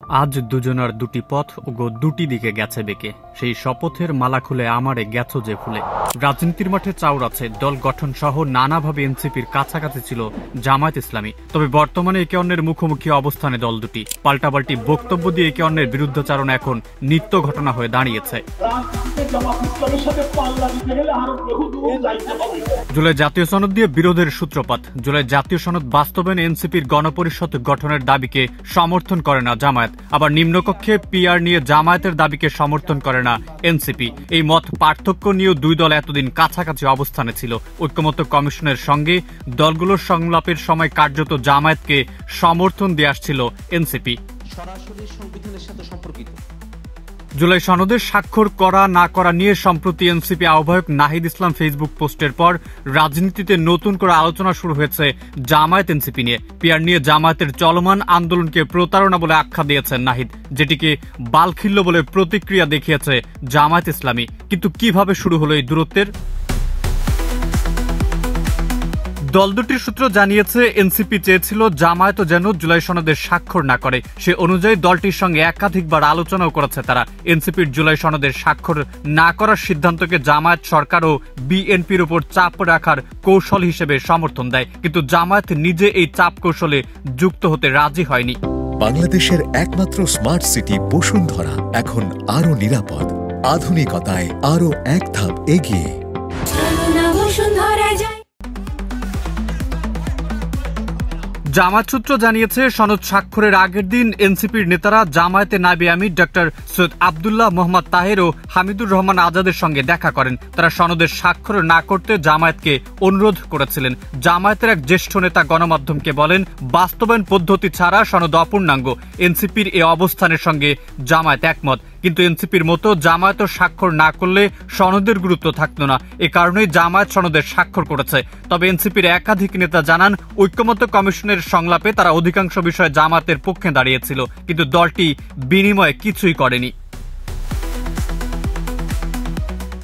আজ দুজনার দুটি পথ ওগো দুটি দিকে গেছে বেঁকে, সেই শপথের মালা খুলে আমারে গেছো যে ফুলে। রাজনীতির মাঠে চাউর আছে, দল গঠন সহ নানাভাবে এনসিপির কাছাকাছি ছিল জামায়াত ইসলামী। তবে বর্তমানে একে অন্যের মুখোমুখি অবস্থানে দল দুটি, পাল্টাপাল্টি বক্তব্য দিয়ে একে অন্যের বিরুদ্ধাচারণ এখন নিত্য ঘটনা হয়ে দাঁড়িয়েছে। জুলাই জাতীয় সনদ দিয়ে বিরোধের সূত্রপাত। জুলাই জাতীয় সনদ বাস্তবায়নে এনসিপির গণপরিষদ গঠনের দাবিকে সমর্থন করে না জামায়াত, আবার নিম্নকক্ষে পিআর নিয়ে জামায়াতের দাবিকে সমর্থন করে না এনসিপি। এই মত পার্থক্য নিয়েও দুই দল এতদিন কাছাকাছি অবস্থানে ছিল। ঐক্যমত্য কমিশনের সঙ্গে দলগুলোর সংলাপের সময় কার্যত জামায়াতকে সমর্থন দিয়ে আসছিল এনসিপি। সরাসরি সংবিধানের সাথে সম্পর্কিত জুলাই সনদের স্বাক্ষর করা না করা নিয়ে সম্প্রতি এনসিপি আহ্বায়ক নাহিদ ইসলাম ফেসবুক পোস্টের পর রাজনীতিতে নতুন করে আলোচনা শুরু হয়েছে জামায়াত এনসিপি নিয়ে। পিআর নিয়ে জামায়াতের চলমান আন্দোলনকে প্রতারণা বলে আখ্যা দিয়েছেন নাহিদ, যেটিকে বালখিল্য বলে প্রতিক্রিয়া দেখিয়েছে জামায়াত ইসলামী। কিন্তু কিভাবে শুরু হলো এই দূরত্বের? দল দুটির সূত্র জানিয়েছে, এনসিপি চেয়েছিল জামায়াত যেন জুলাই সনদে স্বাক্ষর না করে। সে অনুযায়ী দলটির সঙ্গে একাধিকবার আলোচনাও করেছে তারা। এনসিপির জুলাই সনদের স্বাক্ষর না করার সিদ্ধান্তকে জামায়াত সরকার ও বিএনপির উপর চাপ রাখার কৌশল হিসেবে সমর্থন দেয়, কিন্তু জামায়াত নিজে এই চাপ কৌশলে যুক্ত হতে রাজি হয়নি। বাংলাদেশের একমাত্র স্মার্ট সিটি বসুন্ধরা এখন আরো নিরাপদ, আধুনিকতায় আরো এক ধাপ এগিয়ে। জামায়াত সূত্র জানিয়েছে, সনদ স্বাক্ষরের আগের দিন এনসিপির নেতারা জামায়াতে নায়েবে আমির ডক্টর সৈয়দ আব্দুল্লাহ মোহাম্মদ তাহের ও হামিদুর রহমান আজাদের সঙ্গে দেখা করেন। তারা সনদের স্বাক্ষর না করতে জামায়াতকে অনুরোধ করেছিলেন। জামায়াতের এক জ্যেষ্ঠ নেতা গণমাধ্যমকে বলেন, বাস্তবায়ন পদ্ধতি ছাড়া সনদ অপূর্ণাঙ্গ। এনসিপির এ অবস্থানের সঙ্গে জামায়াত একমত, কিন্তু এনসিপির মতো জামায়াত স্বাক্ষর না করলে সনদের গুরুত্ব থাকত না। এ কারণেই জামায়াত সনদের স্বাক্ষর করেছে। তবে এনসিপির একাধিক নেতা জানান, ঐক্যমত্য কমিশনের সংলাপে তারা অধিকাংশ বিষয়ে জামায়াতের পক্ষে দাঁড়িয়েছিল, কিন্তু দলটি বিনিময়ে কিছুই করেনি।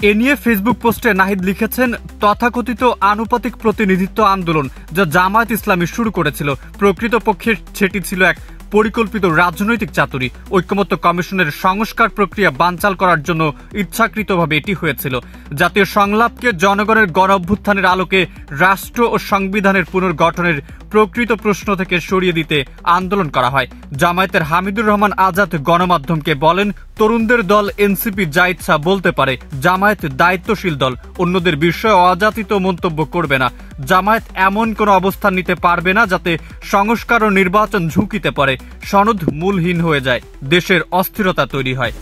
এ নিয়ে ফেসবুক পোস্টে নাহিদ লিখেছেন, তথাকথিত আনুপাতিক প্রতিনিধিত্ব আন্দোলন যা জামায়াত ইসলামী শুরু করেছিল, প্রকৃতপক্ষে সেটি ছিল এক পরিকল্পিত রাজনৈতিক চাতুরি। ঐক্যমত্য কমিশনের সংস্কার প্রক্রিয়া বানচাল করার জন্য ইচ্ছাকৃতভাবে এটি হয়েছিল। জাতীয় সংলাপকে জনগণের গণ অভ্যুত্থানের আলোকে রাষ্ট্র ও সংবিধানের পুনর্গঠনের প্রকৃত প্রশ্ন থেকে সরিয়ে দিতে আন্দোলন করা হয়। জামায়াতের হামিদুর রহমান আজাদ গণমাধ্যমকে বলেন, তরুণদের দল এনসিপি যা ইচ্ছা বলতে পারে, জামায়াত দায়িত্বশীল দল, অন্যদের বিষয়ে অযাচিত মন্তব্য করবে না। জামায়াত এমন কোন অবস্থান নিতে পারবে না যাতে সংস্কার ও নির্বাচন ঝুঁকিতে পড়ে, সনদ মূলহীন হয়ে যায়, দেশের অস্থিরতা তৈরি হয়।